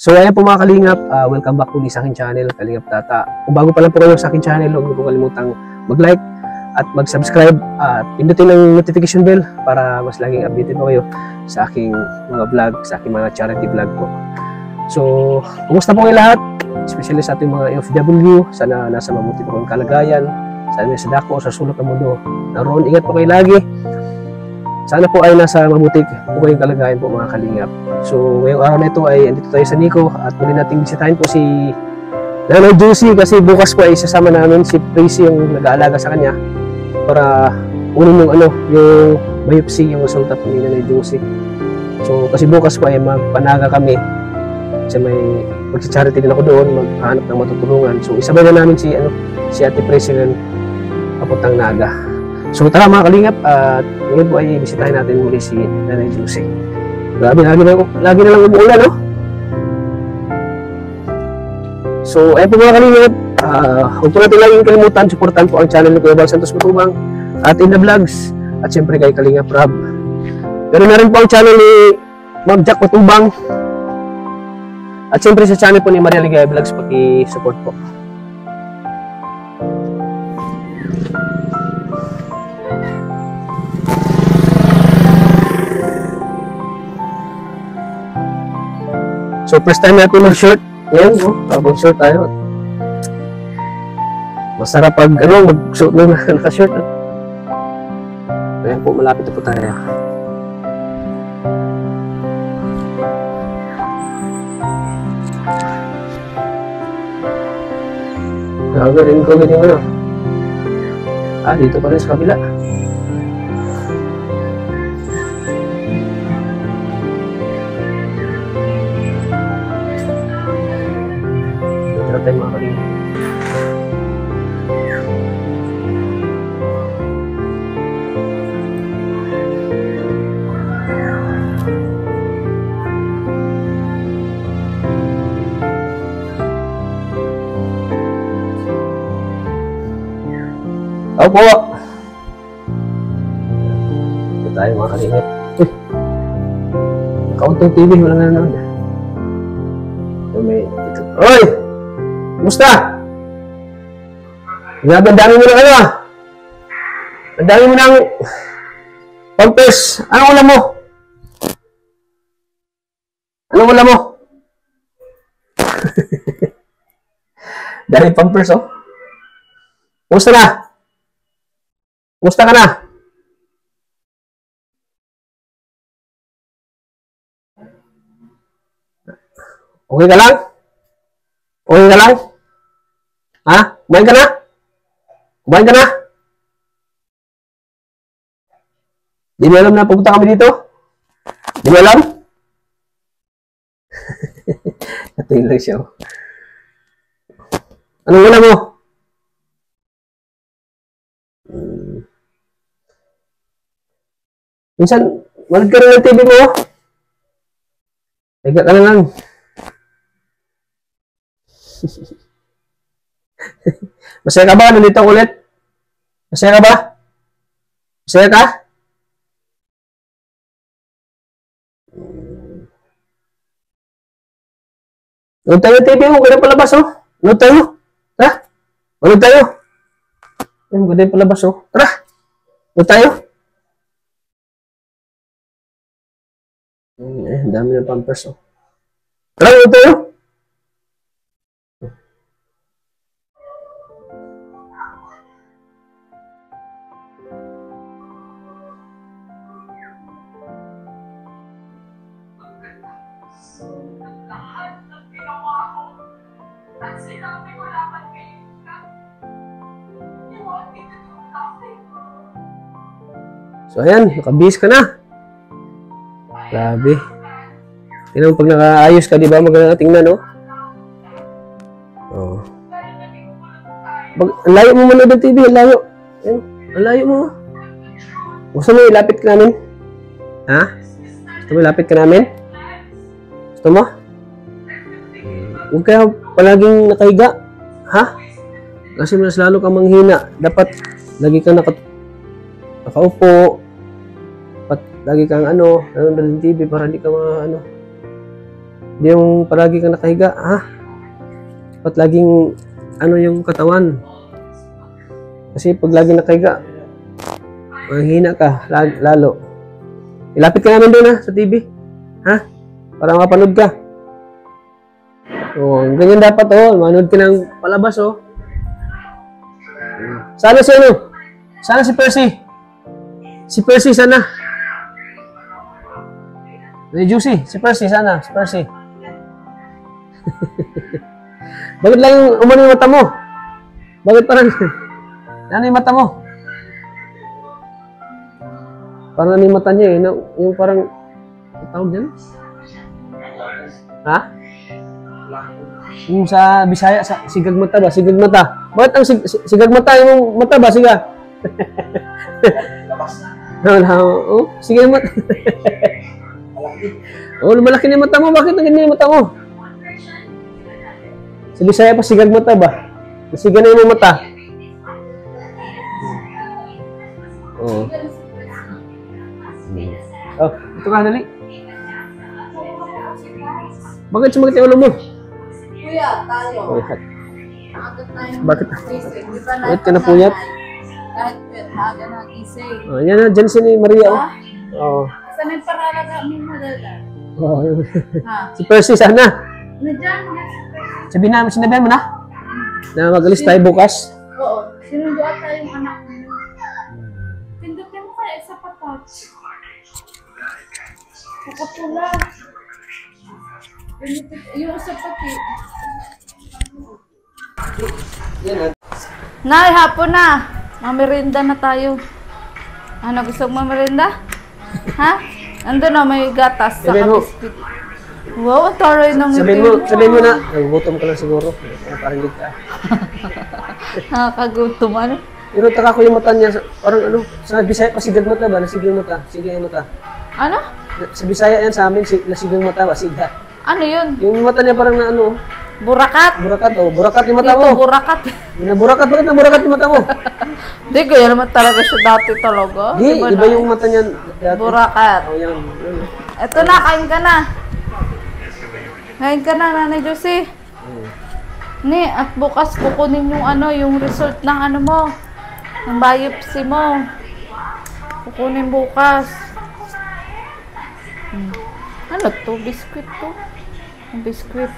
So ayan po mga Kalingap, welcome back po sa aking channel, Kalingap Tata. Kung bago pa lang po kayo sa aking channel, huwag niyo po kalimutang mag-like at mag-subscribe at pindutin ang notification bell para mas laging updated po kayo sa aking mga vlog, sa aking mga charity vlog po. So, kumusta po kayo lahat? Especially sa ating mga OFW, sana nasa mabuti po kayong kalagayan, sana sa dako o sa sulok ng mundo. Naroon, ingat po kayo lagi. Sana po ay nasa mabuti po kayong kalagayan po mga Kalingap. So ngayong araw na ito ay andito tayo sa Nico at muli nating bisitahin po si Nanay Juicy kasi bukas po ay isasama namin si Tracy yung nag-aalaga sa kanya para unin yung yung biopsy, yung resulta po ni Nanay Juicy. So kasi bukas po ay magpanaga kami kasi may magsa-charity din ako doon, maghanap ng matutulungan. So isabay na namin si Ate Tracy ng papuntang Naga. So tara mga Kalingap, at ngayon po ay bisitahin natin muli si Nanay Juicy. Grabe, lagi na lang umuulan, no? So, ayun po mga Kalingap, huwag po natin laging kalimutan, supportan po ang channel ni Kuya Bal Santos Matubang at In The Vlogs, at syempre kay Kalingap Rob. Pero na rin po ang channel ni Ma'am Jack Matubang, at syempre sa channel po ni Maria Ligaya Vlogs, paki-support po. So first time natin mag-short. Yan, mag-short tayo. Masarap pag mag-short na naka-short. Ayan po, malapit na po tayo. Gagawin ko ganyan ano. Dito pala sa kabila. Tayo mga Kalingap. Opo. Ito tayo mga Kalingap. Nakautong TV, wala nga naman. May ito. Oy! Kumusta? Grabe, ang dami mo ng ang dami mo ng pampers. Anong ulam mo? Anong ulam mo? Dami pampers, oh. Kumusta na? Kumusta ka na? Okay ka lang? Okay ka lang? Ha? Kumain ka na? Kumain ka na? Di mo alam na pupunta kami dito? Di mo alam? Natin lang siya. Anong wala mo? Minsan, manood ka rin ng TV mo. Teka ka na lang. Masaya ka ba? Nandito ulit? Masaya ka ba? Masaya ka? Nanood tayo TV mo, ganda palabas, oh. Nanood tayo. Tara. Nanood tayo. Ayun, ganda palabas, oh. Tara. Nanood tayo. Ang dami ng pampers, oh. Tara, nanood tayo. At sinabi ko laban kayo na you want me to do nothing. So ayan, nakabihis ka na. Grabe. Tingnan mo pag nakaayos ka, di ba? Maganda tingnan, no? Oh. Ang layo mo manood ng TV, ang layo. Ayan, ang layo mo. Gusto mo ilapit ka namin? Ha? Gusto mo ilapit ka namin? Gusto mo? Huwag kaya palaging nakahiga. Ha? Kasi mas lalo kang manghina. Dapat lagi kang nakaupo. Dapat lagi kang nanonood ng TV para hindi ka Hindi yung palagi kang nakahiga, ha? Dapat laging ano yung katawan. Kasi pag laging nakahiga, mahina ka, lalo. Ilapit ka namin doon, ha, sa TV. Ha? Para mapanood ka. Oh, ganyan dapat, oh. Manood ka ng palabas, oh. Sana si ano? Sana si Percy. Si Percy sana. Juicy, si Percy sana. Si Percy. Bakit lang yung umano yung mata mo? Bakit parang ano yung mata mo? Parang ano yung mata niya eh. Yung parang tawag dyan? Ha? Yung sa Bisaya, sa sigag mata ba? Sigag mata. Bakit ang sigag mata? Yung mata ba? Siga. Oh, sige mata. Oh, malaki na yung mata mo. Bakit ang ganyan yung mata mo? Sa Bisaya pa, sigag mata ba? Nasiga na yung mata. Oh. Oh, ito ka, dali. Bakit sumakit yung ulo mo? Kuya, tayo. Oh, Maagat tayo. bakit? Gising. Di ba Bakit ka napuyat? Kahit maaga na gising. Oh, yan na, dyan si Maria. Oh. Oh. Saan yung paralaga mo madala? Oh, yun. Ha? Si Percy sana. Nandiyan. Sinabihan mo na? Na mag-alis tayo bukas. Oo. Sinunduan tayo yung anak mo. Pindutin mo kaya sa patat. Kapapula. Yung sa pati. Nay, hapon na. Mamerinda na tayo. Ano, gusto mo mamerinda? Ha? Andun na, may gatas sa Sabihin mo. biscuit. Wow, ang taray ng Sabihin mo na, nagugutom ka lang siguro. Parang hindi ka. Nakakagutom, ano? Pero taka ko yung mata niya, parang ano, sa Bisaya pa sigag mata ba? Nasigang mata, sigang mata. Ano? Sa Bisaya yan sa amin, nasigang mata ba? Siga. Ano yun? Yung mata niya parang na ano, Burakat? burakat oh, burakat yung mata Dito, mo. burakat. Naburakat, bakit naburakat yung mata mo? Hindi, kaya naman talaga siya dati talaga. Di, Diba iba na? yung mata niya dati. Burakat. Oh, yan. Yan. Eto na, kain ka na. Kain ka na, Nanay Josie. Ni, at bukas kukunin yung ano, yung result ng ano mo. Ng biopsy mo. Kukunin bukas. Ano to? Biskuit to? Ang biskuit.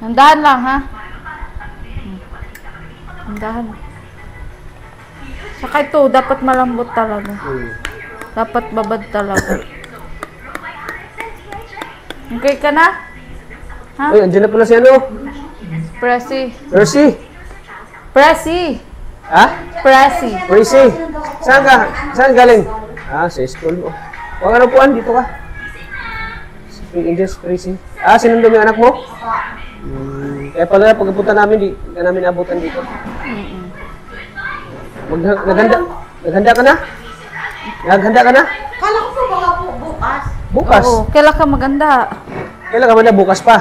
Nandahan lang, ha? Nandahan. Saka ito, dapat malambot talaga. Dapat babad talaga. Okay ka na? Ha? Uy, andyan na pala si ano? Pressy. Percy. Pressy. Ha? Pressy. Percy. Saan ka? Saan galing? Ah, sa school mo. Huwag ano puan, dito ka. Speak English, Percy. Ah, sinundo mo yung anak mo? Kaya pala pagpunta namin, di ka namin abutan dito. Naghanda ka na? Naghanda ka na? Kala ko po baka po bukas. Bukas? Oo, kailan ka maganda? Kailan ka man na bukas pa?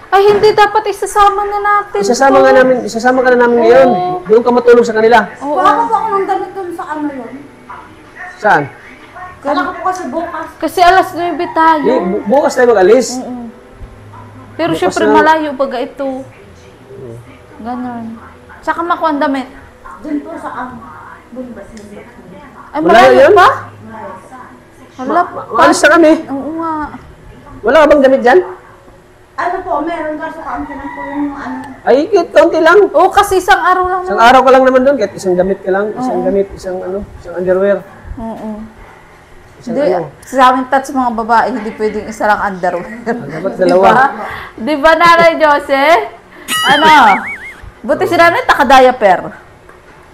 Ay, hindi dapat isasama na natin. Isasama ka na namin ngayon. Doon ka matulog sa kanila. Oo. Baka po ako ng damit dun sa ano yun. Saan? Kala ko po kasi bukas. Kasi alas 9 tayo. Di, bukas tayo mag-alis. Pero bukas syempre na. malayo baga ito. Ganon. Tsaka makuha ang damit. Dun po sa ano. Bulbas. Ay, Malayo malayo yun? pa? Hala pa. Maalis na kami. Oo nga. Wala ka bang damit dyan? Ano po, meron kaso kaunti lang po yung ano. Ay, kaunti lang. Oo, kasi isang araw lang Isang naman. araw ka lang naman doon. Kahit isang damit ka lang. Isang damit, isang underwear. Oo. Isang Hindi, ano. sa amin tats mga babae, hindi pwedeng isa lang underwear. Dapat dalawa. Di ba, Nanay Jose? Ano? Buti si Nanay taka-diaper.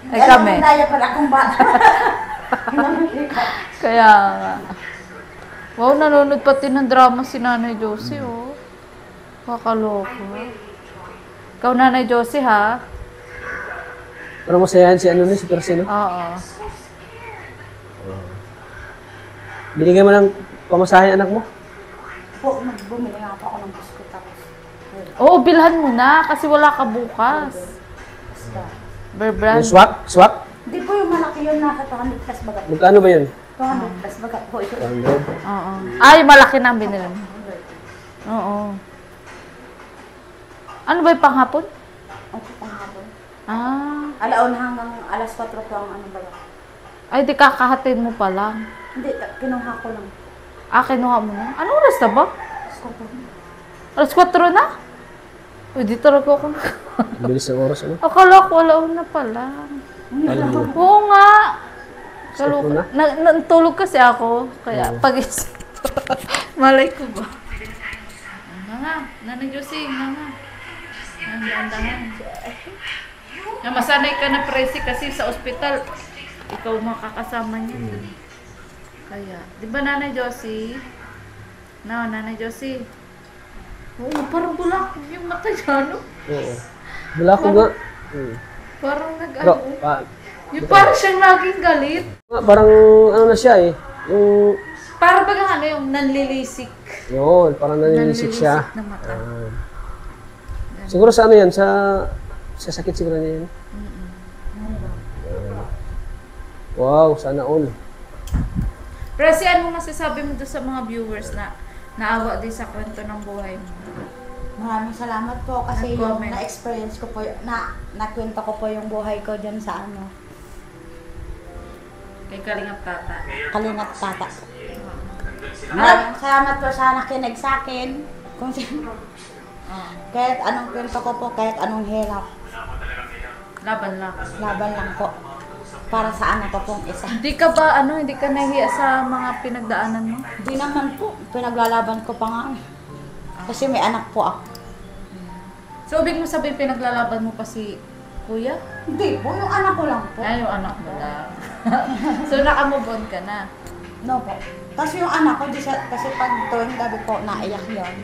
Ay kami. Daya pala akong bata. Kaya nga. Wow, nanonood pati ng drama si Nanay Josie, oh. Kakaloko. Ikaw, Nanay Josie, ha? Parang masayahan si ano ni, si Percy, no? Oo. Binigay mo ng pamasahe anak mo? Po, bumili nga po ako ng biskuit tapos. Oo, bilhan mo na kasi wala ka bukas. Bear brand. Yung swak? Swak? Hindi po yung malaki yun, nasa 200 plus bagat. Magkano ba yun? 200 plus bagat po ito. 100. Oo. Ay, malaki na ang binili mo. Oo. Ano ba yung panghapon? Opo, panghapon. Ah. Alaon hanggang alas 4 po ang ano ba yan? Ay, di kakahatin mo pa lang. Hindi, kinuha ko lang. Ah, kinuha mo na? Anong oras na ba? Alas 4 na? Uy, di talaga ako. Ang bilis ng oras, ano? Akala ko alaon na pala. Alam mo. Oo nga. Sakto na? Natulog kasi ako. Kaya pag malay ko ba? Nga nga. Nanay Josie, nga nga. Nandahan. Masanay ka na presi kasi sa ospital. Ikaw makakasama niya. Kaya, di ba Nanay Josie? No, Nanay Josie. Oo, parang bulak yung mata niya, no? Oo. Wala ko nga. Parang Pero, nag-ano. Yung parang siyang laging galit. parang ano na siya eh. Yung, Para bagang ano yung nanlilisik. yun, parang nanilisik siya. Na mata. Siguro sa ano yan, sa sakit siguro niya yan. Wow, sana all. Pero ano masasabi mo doon sa mga viewers na naawa din sa kwento ng buhay mo? Maraming salamat po kasi yung Nag-comment. na-experience ko po, nakwento ko po yung buhay ko dyan sa ano, Kay Kalingap Tata. Kalingap Tata. Maraming salamat po sa nakinig sa akin. Kung sino, kahit anong kwento ko po, kahit anong hirap, Laban lang. laban lang po. Para sa anak ko pong isa. Hindi ka ba, hindi ka nahiya sa mga pinagdaanan mo? Di naman po, pinaglalaban ko pa nga. Kasi may anak po ako. So, ibig mo sabihin pinaglalaban mo pa si Kuya? Hindi po, yung anak ko lang po. Ay, yung anak mo lang. So, naka-move on ka na. No po. Kasi yung anak ko, kasi pag tuwing gabi po, naiyak yun.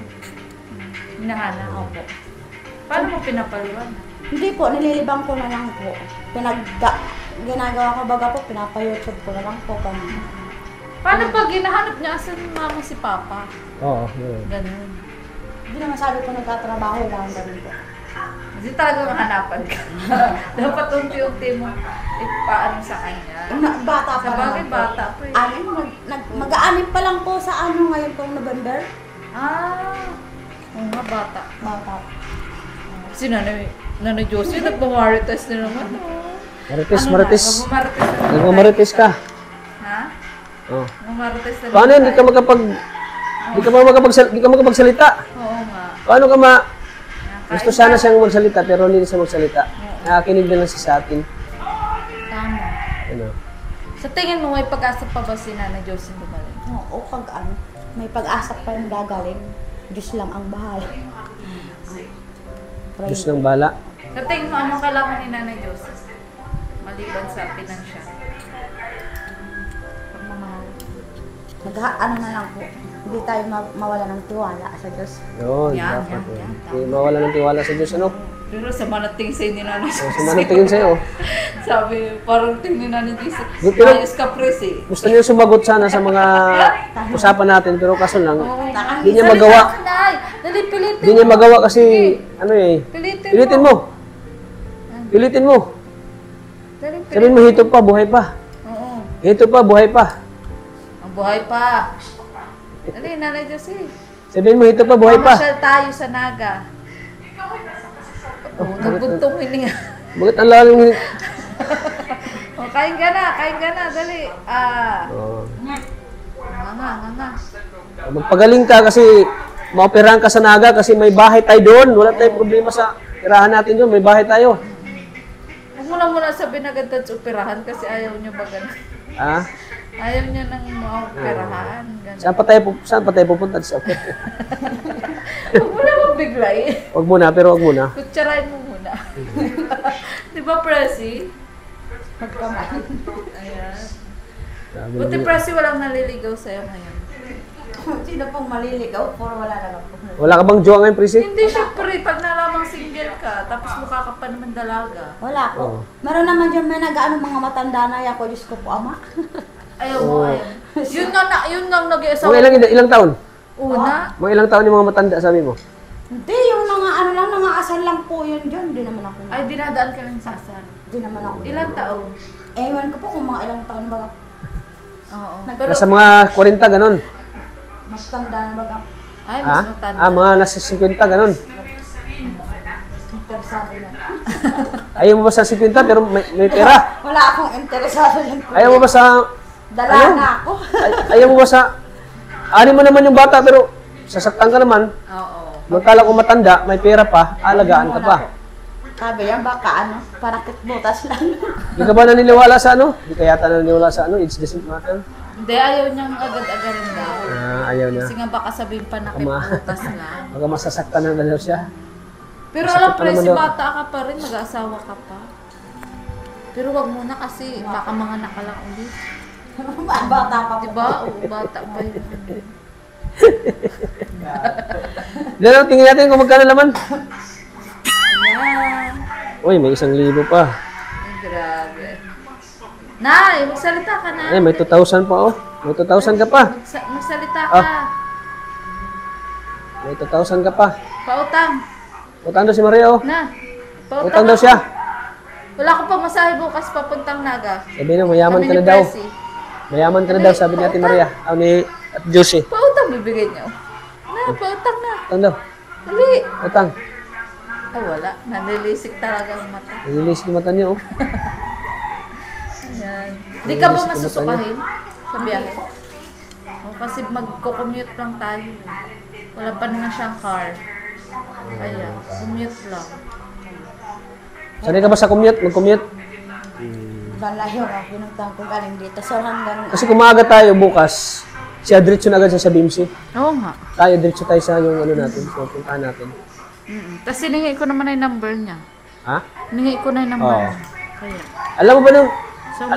Hinahanap. Opo. Paano mo pinapaliwan? Hindi po, nililibang ko na lang po. Ginagawa ko baga po, pinapa-YouTube ko na lang po. Ganun. Paano pag hinahanap niya, asan mama si Papa? Oo, yun. Ganun. Hindi naman sabi ko nagtatrabaho lang, ganun po. Kasi talaga mahanapan ka. Dapat unti-unti mo ipaano sa kanya. Bata pa Sa bagay, naman po. bata pa eh. Anim, mag-aanim pa lang po sa ano ngayon pong November. Ah, oo nga, bata. Bata. Si Nanay Josie, nagmamarites na naman. Marites, Ano marites. na? Nagmamarites na naman. Nagmamarites ka. Ha? Oh. Nagmamarites na naman. Paano hindi ka makapagsalita? Oo nga. Paano ka ma... Nakain Gusto sana siyang magsalita pero hindi siya magsalita. Nakakinig na lang siya sa atin. Tama. Ano? Sa tingin mo, may pag-asa pa ba si Nanay Josie gumaling? Oo, pag ano, may pag-asa pa yung gagaling. Diyos lang ang bahala. Diyos ng bala. Sa tingin mo, anong kailangan ni Nanay Josie? Maliban sa pinansyal. Pagmamahal. Ano na lang po, hindi tayo mawala ng tiwala sa Diyos. Yun, Yan, dapat. yan, yan. Hindi mawala ng tiwala sa Diyos, ano? Pero sa manating sa'yo ni Nanay Oh, Josie. sa manang tingin sa'yo. Sabi, parang tingin ni Nanay Josie. Pero- Ayos ka, pres eh. Gusto niya sumagot sana sa mga usapan natin pero kaso lang, Oo. hindi niya magawa. Salita ka, Nay. Dali, pilitin Hindi niya mo. magawa kasi, ano eh, Pilitin pilitin mo. Pilitin mo. Dali, Sabihin mo, hito pa, buhay pa. Oo. Hito pa, buhay pa. Ang buhay pa. Dali, Nanay Josie. Sabihin mo, hito pa, buhay pa. Mamasyal tayo sa Naga. Oh, nagbuntong hininga. Bakit ang lalim? Oh, kain ka na, dali. Oh. Nga. Magpagaling ka kasi maoperahan ka sa Naga kasi may bahay tayo doon. Wala tayong problema sa tirahan natin doon. May bahay tayo. Huwag mo na muna sabihin na ganda sa operahan kasi ayaw niya ba ganun. Ah? Ayaw niya nang maoperahan. Ganun. Saan pa tayo pupunta? Sa Huwag mo na magbigla eh. Wag muna, pero wag muna. Kutsarain mo muna. Di ba, Presi? Magkamay. Ayan. Buti, Presi, walang naliligaw sa'yo ngayon. Sino pong maliligaw? Puro wala na lang po. Wala ka bang jowa ngayon, Prisi? Hindi, syempre, pag nalamang single ka, tapos mukha ka pa naman dalaga. Wala po. Oo. Meron naman dyan may nag-ano mga matanda na ako, Diyos ko po, ama. Ayaw mo, ayaw. Yun nga nag-iasawa. Mga ilang taon? Una? Mga ilang taon yung mga matanda, sabi mo? Hindi, yung mga ano lang, mga asal lang po yun dyan. Di naman ako. Ay, dinadaan ka lang sa asal. Di naman ako. Ilang taon? Ewan ko po kung mga ilang taon ba. Oo. Nag- Pero, Nasa mga 40, ganon. Mas tanda na baga. Ay, Ha? mas matanda. Mga nasa 50, ganun. Interesado na. Ayaw mo ba sa 50 pero may pera? Wala akong interesado yan. Ayaw mo ba sa... Dala Ano? na ako. Ayaw mo ba sa... Ani mo naman yung bata pero sasaktan ka naman. Oo. Magkala kung matanda, may pera pa, alagaan ka pa. Sabi yan, baka ano, parakit butas lang. Hindi ka ba naniniwala sa ano? Hindi ka yata naniniwala sa ano? It doesn't matter. Hindi, ayaw niyang agad-agarin daw. Ayaw na. Kasi nga baka sabihin pa na butas lang. Baka masasaktan na daw siya. Pero Masakit alam pa pre, naman si daw. bata ka pa rin, mag-aasawa ka pa. Pero wag muna kasi baka mga nakalang ulit. Bata pa po. Diba? Oo, bata pa yun. Diyan, tingin natin kung magkano laman. Ayan. Uy, may 1,000 pa. Ay, grabe. Nay, magsalita ka na. Ay, may 2,000 pa oh. May 2,000 ka pa. Magsalita ka. May 2,000 ka pa. Pautang. Utang daw si Maria oh. Na. Utang daw siya. Wala ko pa masahe bukas papuntang Naga. Sabi na, mayaman Kami ka ni na daw. Presi. Mayaman ka na daw, sabi ni Ate Maria. Ni at Josie. Pautang bibigay niyo. Na, pautang na. Utang daw. Dali. Utang. Ay, wala. Nanilisik talaga ang mata. Nililis yung mata niya oh. Ayan. Di ka ba masusukahin sa biyahe? O, kasi magko-commute lang tayo. Wala pa naman siyang car. Kaya, commute lang. Sanay ka ba sa commute? Mag-commute? Balayo ako, pinagtang ko galing dito. So hanggang Kasi kung maaga tayo bukas, siya diretso na agad siya sa BMC. Oo nga. Tayo diretso tayo sa yung ano natin, so puntahan natin. Tapos siningi ko naman na yung number niya. Ha? Siningi ko na yung number Oo. niya. Kaya. Alam mo ba nung, So,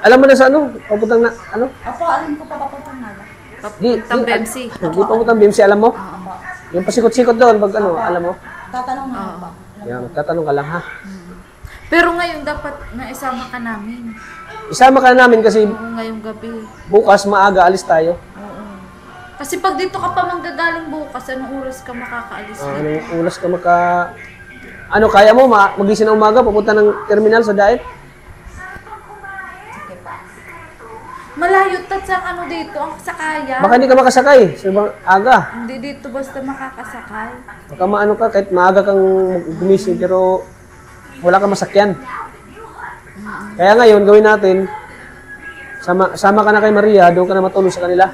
alam mo na sa ano, papuntang na, ano? Ako, alam ko pa papuntang Naga. papuntang BMC. Di papuntang BMC, alam mo? Yung pasikot-sikot doon, pag ano, alam mo? Tatanong na ako ba? Yan, magtatanong ka lang ha. Pero ngayon dapat naisama ka namin. Isama ka na namin kasi Oo, ngayong gabi. bukas maaga alis tayo. Oo. Kasi pag dito ka pa manggagaling bukas, anong oras ka makakaalis? Anong oras ka ano, kaya mo magising ng umaga, pupunta ng terminal sa Daet? Malayo sa ano dito, ang sakayan. Baka hindi ka makasakay, sa ibang aga. Hindi dito basta makakasakay. Baka maano ka, kahit maaga kang gumising, pero wala kang masakyan. Kaya ngayon, gawin natin, sama ka na kay Maria, doon ka na matulog sa kanila.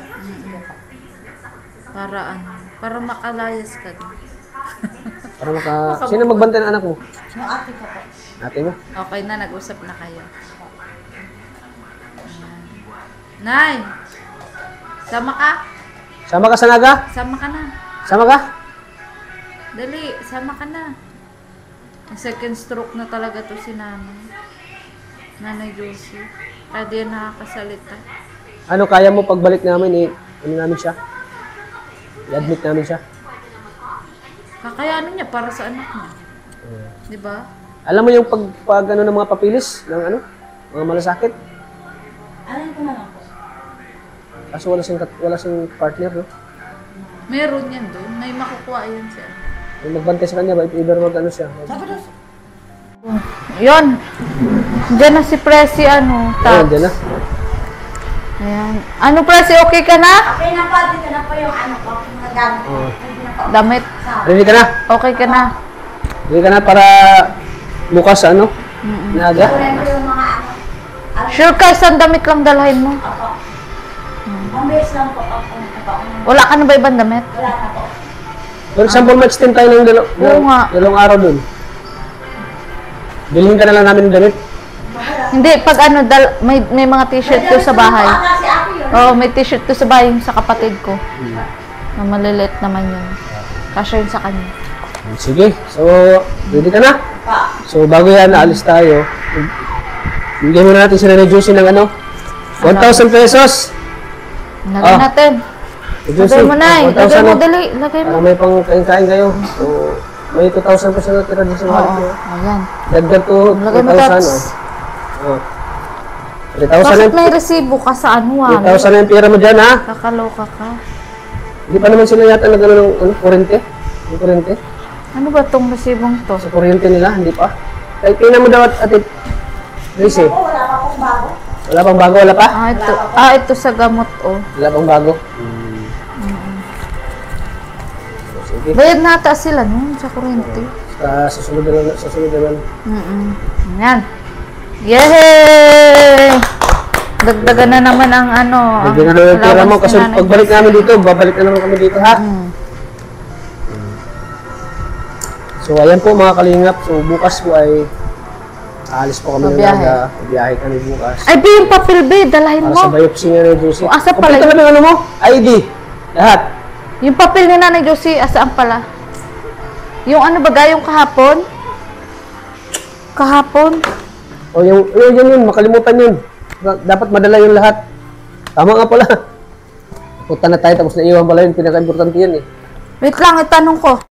Para ano, para makalayas ka din. Para sino magbantay ng anak mo? Yung ate ko po. Ate mo? Okay na, nag-usap na kayo. Ayan. Nay! Sama ka? Sama ka sa Naga? Sama ka na. Sama ka? Dali, sama ka na. Second stroke na talaga to si Nanay Josie. Kaya di yan nakakasalita. Ano, kaya mo pagbalik namin, ano namin siya? I-admit namin siya. Kakayanin niya para sa anak niya. Di ba? Alam mo yung pag ano ng mga papilis, ng ano, mga malasakit? Alam ko na lang po. Kaso wala siyang partner, no? Meron yan doon. May makukuha yan siya. Yung magbantay sa kanya ba, if ever mag ano siya. Sabi daw, Yun. Diyan na si Presi, Ayun, Tats. dyan na. Ayan. Ano, Presi, okay ka na? okay na po, dito na po yung ano ko, mga gamit. Hindi na po. Damit. Ready ka na? Okay ka na? Ready ka na para bukas sa ano? Naga? Kunin ko yung mga ano. Sure ka, isang damit lang dalhin mo. Ako. Ang base lang po ako. Wala ka na ba ibang damit? Wala na po. For example, mag-extend tayo ng Oo nga. dalawang araw dun. Bilhin ka na lang namin ng damit. Hindi, pag ano, may mga t-shirt ko sa bahay. Kasi ako yun. Oo, may t-shirt ko sa bahay yung sa kapatid ko. Na maliliit naman yun. Kasya yun sa kanya. Sige, so ready ka na? Pa. So bago yan, naalis tayo. Bigyan muna natin sila ni Josie ng ano? 1,000 pesos. Lagay natin. Lagay mo na eh. Lagay mo, dali. Lagay mo. Para may pang kain-kain kayo. So, may 2,000 pa siya natira dito sa Oo, wallet niyo. ayan. Dagdag to Lagay mo, 3,000. Tats. Oh. 3,000 Bakit na may resibo ka sa ano, 3,000 na yung pera mo dyan, ha? Kakaloka ka. Hindi pa naman sila yata nag-ano ng ano, kurente? Yung kurente? Ano ba tong resibong to? Sa kuryente nila, hindi pa. Kahit tingnan mo daw at Grace, Oo, wala pa akong bago. wala pang bago, wala pa? Ito sa gamot, oh. Wala pang bago. Sige. Bayad na ata sila nun sa kurente. Sa susunod naman. Yan. Yay! Dagdagan na naman ang ano. Hindi na naman pera mo kasi allowance ni Nanay pagbalik Josie. namin dito, babalik na naman kami dito ha. So ayan po mga kalingap, so bukas po ay aalis po kami ng Babiyahe. naga, biyahe kami bukas. Ay, B, yung papel, B, dalahin Para mo. sa biopsy nga ni Josie. O, asa pala Kompleto yun? na ng ano mo? ID. Lahat. Yung papel ni Nanay Josie, asaan pala? Yung ano ba, yung kahapon? Kahapon? O yun, makalimutan yun. Dapat madala yung lahat. Tama nga pala. Punta na tayo tapos naiwan pala yun. Pinaka-importante yan eh. Wait lang, itanong ko.